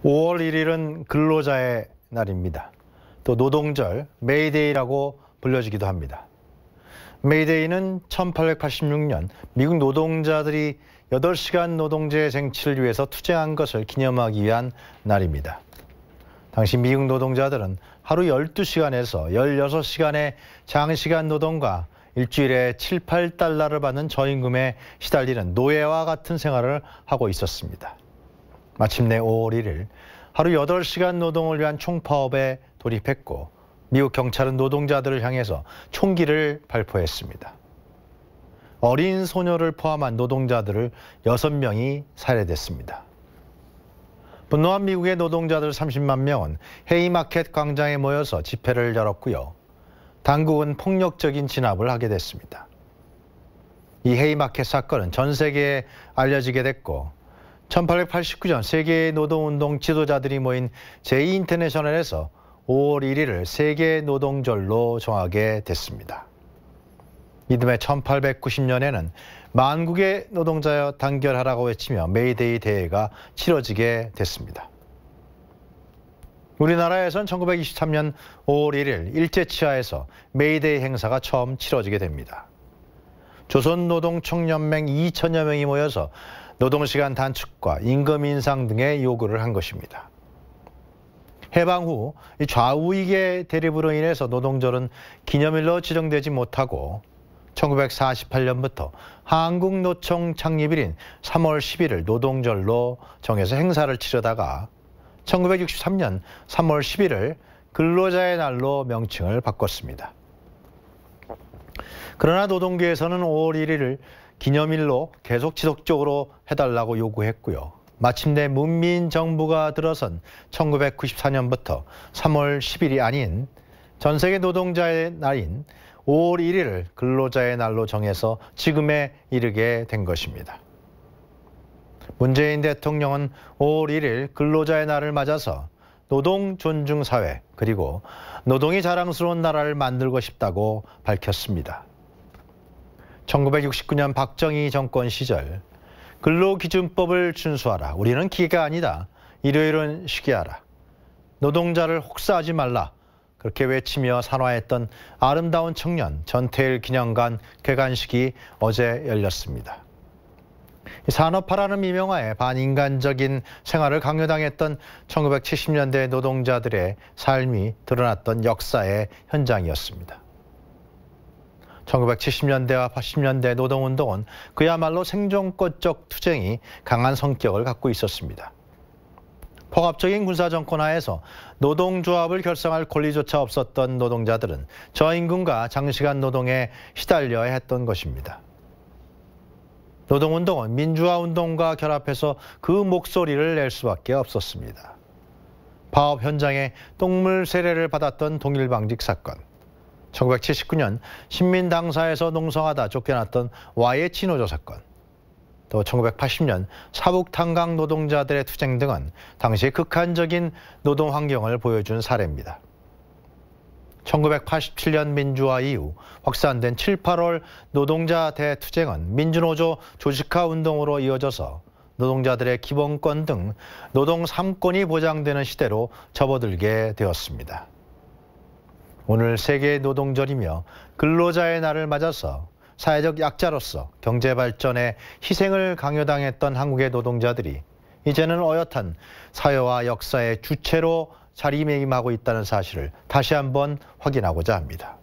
5월 1일은 근로자의 날입니다. 또 노동절, 메이데이라고 불려지기도 합니다. 메이데이는 1886년 미국 노동자들이 8시간 노동제 쟁취를 위해서 투쟁한 것을 기념하기 위한 날입니다. 당시 미국 노동자들은 하루 12시간에서 16시간의 장시간 노동과 일주일에 7, 8달러를 받는 저임금에 시달리는 노예와 같은 생활을 하고 있었습니다. 마침내 5월 1일 하루 8시간 노동을 위한 총파업에 돌입했고 미국 경찰은 노동자들을 향해서 총기를 발포했습니다. 어린 소녀를 포함한 노동자들을 6명이 살해됐습니다. 분노한 미국의 노동자들 30만 명은 헤이마켓 광장에 모여서 집회를 열었고요. 당국은 폭력적인 진압을 하게 됐습니다. 이 헤이마켓 사건은 전 세계에 알려지게 됐고 1889년 세계 노동운동 지도자들이 모인 제2인터내셔널에서 5월 1일을 세계 노동절로 정하게 됐습니다. 이듬해 1890년에는 만국의 노동자여 단결하라고 외치며 메이데이 대회가 치러지게 됐습니다. 우리나라에선 1923년 5월 1일 일제치하에서 메이데이 행사가 처음 치러지게 됩니다. 조선노동총연맹 2천여 명이 모여서 노동시간 단축과 임금 인상 등의 요구를 한 것입니다. 해방 후 좌우익의 대립으로 인해서 노동절은 기념일로 지정되지 못하고 1948년부터 한국노총 창립일인 3월 10일을 노동절로 정해서 행사를 치르다가 1963년 3월 10일을 근로자의 날로 명칭을 바꿨습니다. 그러나 노동계에서는 5월 1일을 기념일로 계속 지속적으로 해달라고 요구했고요. 마침내 문민정부가 들어선 1994년부터 3월 10일이 아닌 전 세계 노동자의 날인 5월 1일을 근로자의 날로 정해서 지금에 이르게 된 것입니다. 문재인 대통령은 5월 1일 근로자의 날을 맞아서 노동 존중 사회 그리고 노동이 자랑스러운 나라를 만들고 싶다고 밝혔습니다. 1969년 박정희 정권 시절 근로기준법을 준수하라. 우리는 기계가 아니다. 일요일은 쉬게 하라. 노동자를 혹사하지 말라. 그렇게 외치며 산화했던 아름다운 청년 전태일 기념관 개관식이 어제 열렸습니다. 산업화라는 미명하에 반인간적인 생활을 강요당했던 1970년대 노동자들의 삶이 드러났던 역사의 현장이었습니다. 1970년대와 80년대 노동운동은 그야말로 생존권적 투쟁이 강한 성격을 갖고 있었습니다. 폭압적인 군사정권 하에서 노동조합을 결성할 권리조차 없었던 노동자들은 저임금과 장시간 노동에 시달려야 했던 것입니다. 노동운동은 민주화운동과 결합해서 그 목소리를 낼 수밖에 없었습니다. 파업 현장에 똥물 세례를 받았던 동일방직 사건, 1979년 신민당사에서 농성하다 쫓겨났던 YH 노조 사건, 또 1980년 사북탄광 노동자들의 투쟁 등은 당시의 극한적인 노동 환경을 보여준 사례입니다. 1987년 민주화 이후 확산된 7, 8월 노동자 대투쟁은 민주노조 조직화 운동으로 이어져서 노동자들의 기본권 등 노동 3권이 보장되는 시대로 접어들게 되었습니다. 오늘 세계 노동절이며 근로자의 날을 맞아서 사회적 약자로서 경제 발전에 희생을 강요당했던 한국의 노동자들이 이제는 어엿한 사회와 역사의 주체로 자리매김하고 있다는 사실을 다시 한번 확인하고자 합니다.